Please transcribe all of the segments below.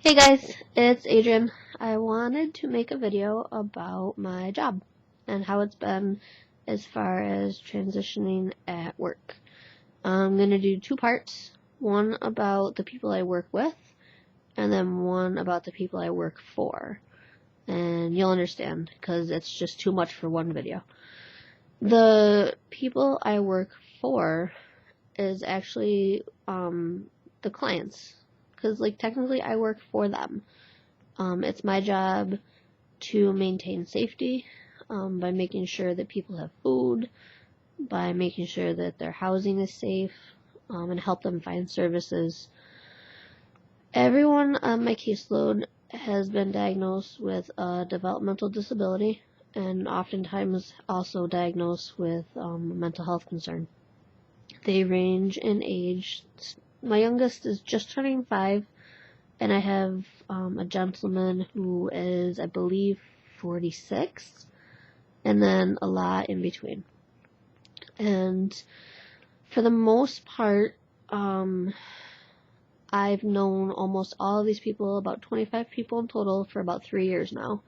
Hey guys, it's Adrian. I wanted to make a video about my job and how it's been as far as transitioning at work. I'm going to do two parts, one about the people I work with and then one about the people I work for. And you'll understand because it's just too much for one video. The people I work for is actually the clients, because technically I work for them. It's my job to maintain safety by making sure that people have food, by making sure that their housing is safe, and help them find services. Everyone on my caseload has been diagnosed with a developmental disability and oftentimes also diagnosed with a mental health concern. They range in age. My youngest is just turning 5, and I have a gentleman who is, I believe, 46, and then a lot in between. And for the most part, I've known almost all of these people, about 25 people in total, for about 3 years now.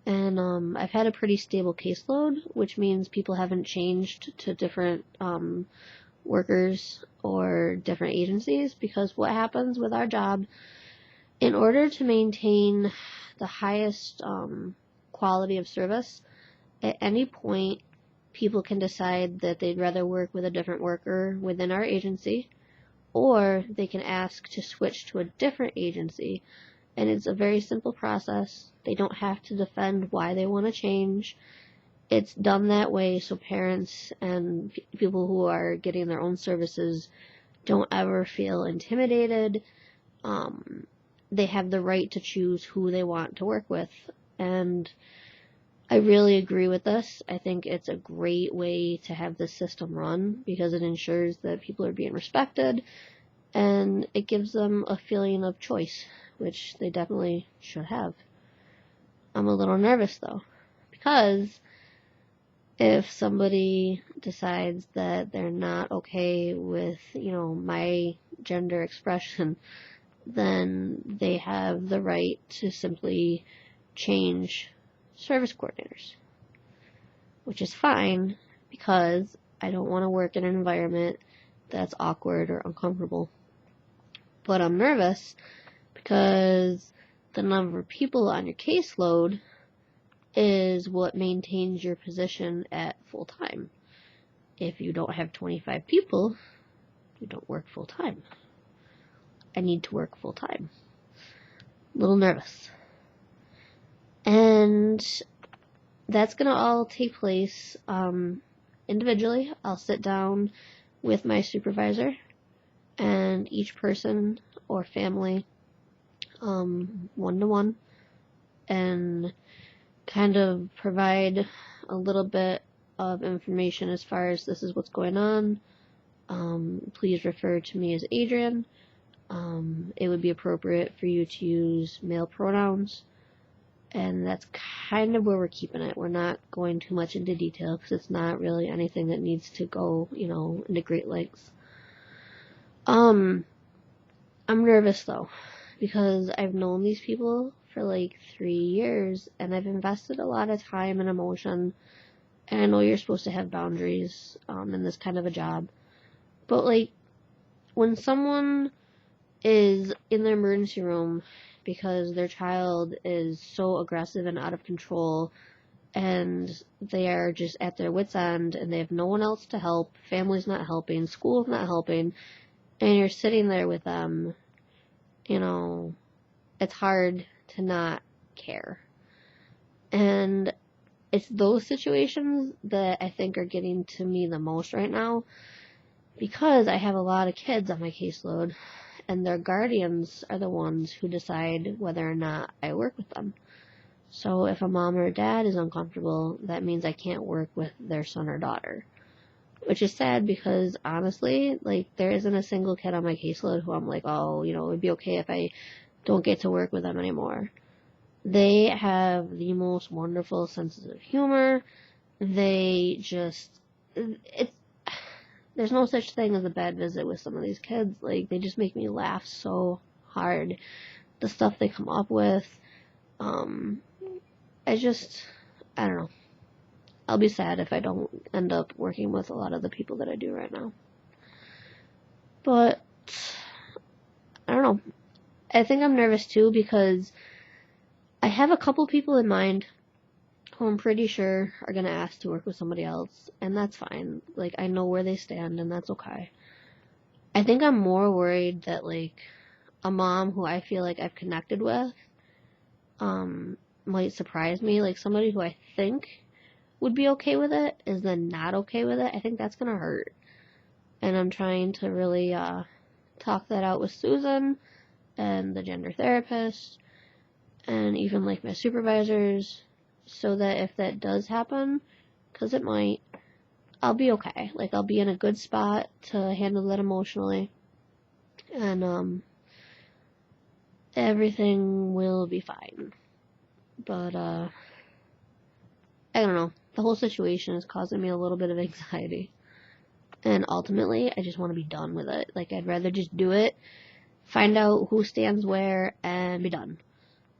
And I've had a pretty stable caseload, which means people haven't changed to different workers or different agencies, because what happens with our job, in order to maintain the highest quality of service, at any point people can decide that they'd rather work with a different worker within our agency, or they can ask to switch to a different agency. And it's a very simple process. They don't have to defend why they want to change. It's done that way so parents and people who are getting their own services don't ever feel intimidated. They have the right to choose who they want to work with. And I really agree with this. I think it's a great way to have this system run because it ensures that people are being respected and it gives them a feeling of choice, which they definitely should have. I'm a little nervous though, because if somebody decides that they're not okay with, my gender expression, then they have the right to simply change service coordinators, which is fine because I don't want to work in an environment that's awkward or uncomfortable. But I'm nervous because the number of people on your caseload is what maintains your position at full-time. If you don't have 25 people, you don't work full-time. I need to work full-time. A little nervous. And that's going to all take place individually. I'll sit down with my supervisor and each person or family one-to-one and kind of provide a little bit of information as far as this is what's going on. Please refer to me as Adrian. It would be appropriate for you to use male pronouns. And that's kind of where we're keeping it. We're not going too much into detail because it's not really anything that needs to go, into great lengths. I'm nervous though, because I've known these people for 3 years and I've invested a lot of time and emotion. And I know you're supposed to have boundaries in this kind of a job. But when someone is in the emergency room because their child is so aggressive and out of control and they are just at their wit's end and they have no one else to help, family's not helping, school's not helping, and you're sitting there with them, it's hard to not care. And it's those situations that I think are getting to me the most right now, because I have a lot of kids on my caseload and their guardians are the ones who decide whether or not I work with them. So if a mom or dad is uncomfortable, that means I can't work with their son or daughter. Which is sad because honestly, there isn't a single kid on my caseload who I'm it would be okay if I don't get to work with them anymore. They have the most wonderful senses of humor. There's no such thing as a bad visit with some of these kids. They just make me laugh so hard. the stuff they come up with. I don't know. I'll be sad if I don't end up working with a lot of the people that I do right now. But, I don't know. I think I'm nervous too because I have a couple people in mind who I'm pretty sure are going to ask to work with somebody else, and that's fine. Like, I know where they stand, and that's okay. I think I'm more worried that, like, a mom who I feel like I've connected with, might surprise me. Like, somebody who I think would be okay with it is then not okay with it. I think that's gonna hurt. And I'm trying to really, talk that out with Susan and the gender therapist and even, like, my supervisors so that if that does happen, because it might, I'll be okay. Like, I'll be in a good spot to handle that emotionally. And, everything will be fine. But, I don't know. The whole situation is causing me a little bit of anxiety. And ultimately, I just want to be done with it. Like, I'd rather just do it, find out who stands where, and be done.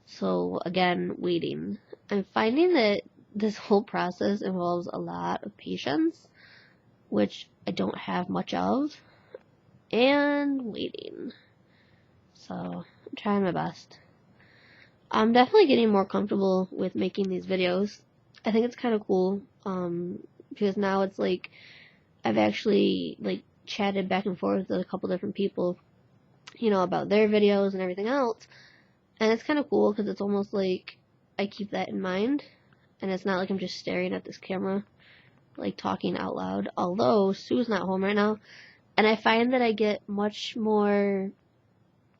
So, again, waiting. I'm finding that this whole process involves a lot of patience, which I don't have much of, and waiting. So, I'm trying my best. I'm definitely getting more comfortable with making these videos. I think it's kind of cool, because now it's like, I've actually, like, chatted back and forth with a couple different people, you know, about their videos and everything else, and it's kind of cool, because it's almost like I keep that in mind, and it's not like I'm just staring at this camera, like, talking out loud, although Sue's not home right now, and I find that I get much more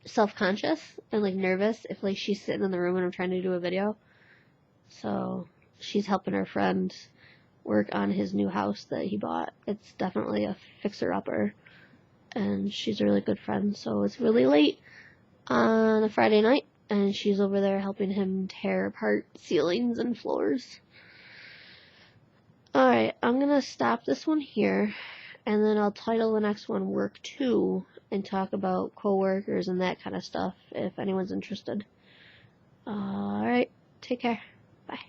self-conscious and, like, nervous if, like, she's sitting in the room and I'm trying to do a video. So she's helping her friend work on his new house that he bought. It's definitely a fixer-upper, and she's a really good friend. So it's really late on a Friday night, and she's over there helping him tear apart ceilings and floors. Alright, I'm gonna stop this one here, and then I'll title the next one Work 2 and talk about coworkers and that kind of stuff if anyone's interested. Alright, take care. Bye.